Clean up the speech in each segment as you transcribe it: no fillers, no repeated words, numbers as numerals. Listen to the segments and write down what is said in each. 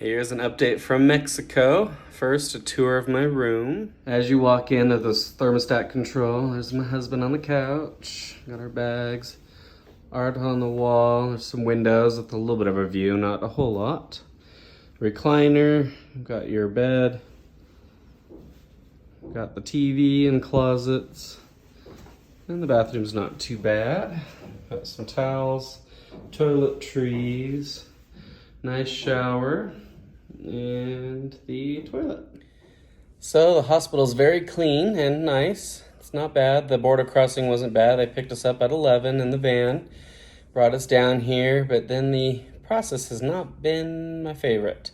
Here's an update from Mexico. First, a tour of my room. As you walk in at this thermostat control, there's my husband on the couch. Got our bags. Art on the wall. There's some windows with a little bit of a view, not a whole lot. Recliner. Got your bed. Got the TV and closets. And the bathroom's not too bad. Got some towels, toiletries, nice shower, and the toilet. So the hospital's very clean and nice. It's not bad. The border crossing wasn't bad. They picked us up at 11 in the van, brought us down here, but then the process has not been my favorite.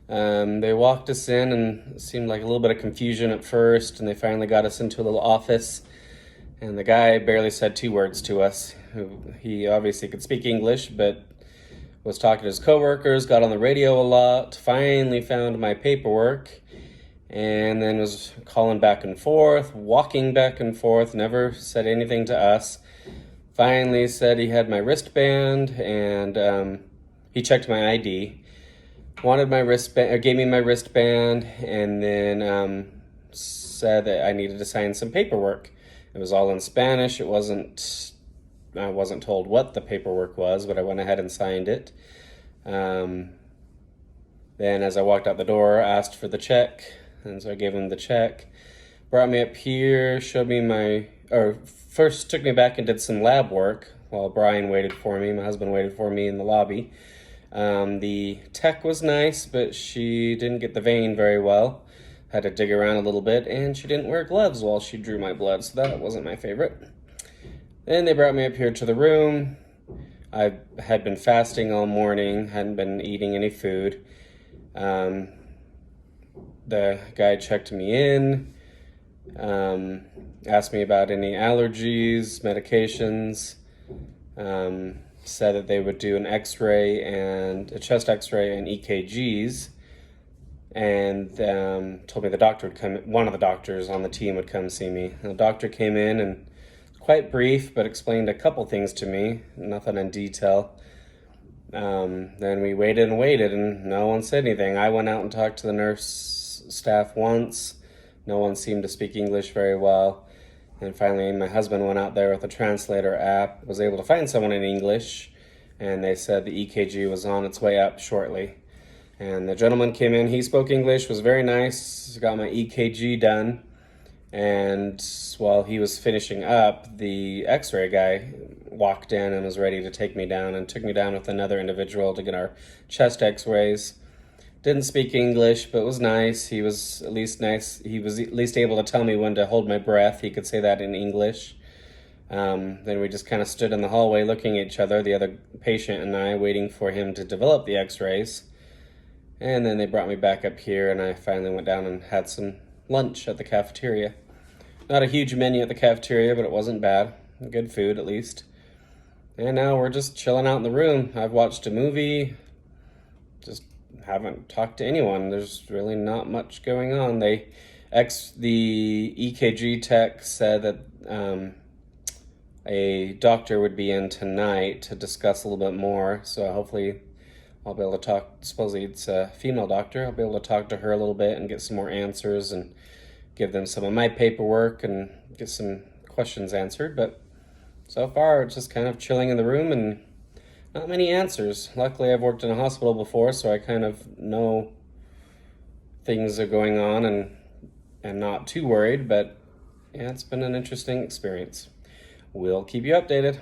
They walked us in and it seemed like a little bit of confusion at first, and they finally got us into a little office, and the guy barely said 2 words to us. He obviously could speak English, but was talking to his coworkers, got on the radio a lot, finally found my paperwork, and then was calling back and forth, walking back and forth, never said anything to us. Finally said he had my wristband, and he checked my ID, wanted my wristband, or gave me my wristband, and then said that I needed to sign some paperwork. It was all in Spanish. I wasn't told what the paperwork was, but I went ahead and signed it. Then as I walked out the door, I asked for the check, and so I gave him the check. Brought me up here, first took me back and did some lab work while Brian waited for me. My husband waited for me in the lobby. The tech was nice, but she didn't get the vein very well. Had to dig around a little bit, and she didn't wear gloves while she drew my blood, so that wasn't my favorite. Then they brought me up here to the room. I had been fasting all morning, hadn't been eating any food. The guy checked me in, asked me about any allergies, medications, said that they would do an x-ray and a chest x-ray and EKGs, and told me the doctor would come, one of the doctors on the team would come see me. And the doctor came in and quite brief, but explained a couple things to me, nothing in detail. Then we waited and no one said anything. I went out and talked to the nurse staff once. No one seemed to speak English very well. And finally, my husband went out there with a translator app, was able to find someone in English, and they said the EKG was on its way up shortly. And the gentleman came in, he spoke English, was very nice, got my EKG done. And while he was finishing up, the x-ray guy walked in and was ready to take me down, and took me down with another individual to get our chest x-rays. Didn't speak English, but was nice. He was at least nice. He was at least able to tell me when to hold my breath. He could say that in English. Then we just kind of stood in the hallway looking at each other, the other patient and I, waiting for him to develop the x-rays. And then they brought me back up here, and I finally went down and had some lunch at the cafeteria. Not a huge menu at the cafeteria, but it wasn't bad. Good food, at least. And now we're just chilling out in the room. I've watched a movie. Just haven't talked to anyone. There's really not much going on. The EKG tech said that a doctor would be in tonight to discuss a little bit more. So hopefully I'll be able to talk. Supposedly it's a female doctor. I'll be able to talk to her a little bit and get some more answers and give them some of my paperwork and get some questions answered. But so far, it's just kind of chilling in the room and not many answers. Luckily, I've worked in a hospital before, so I kind of know things are going on and not too worried. But yeah, it's been an interesting experience. We'll keep you updated.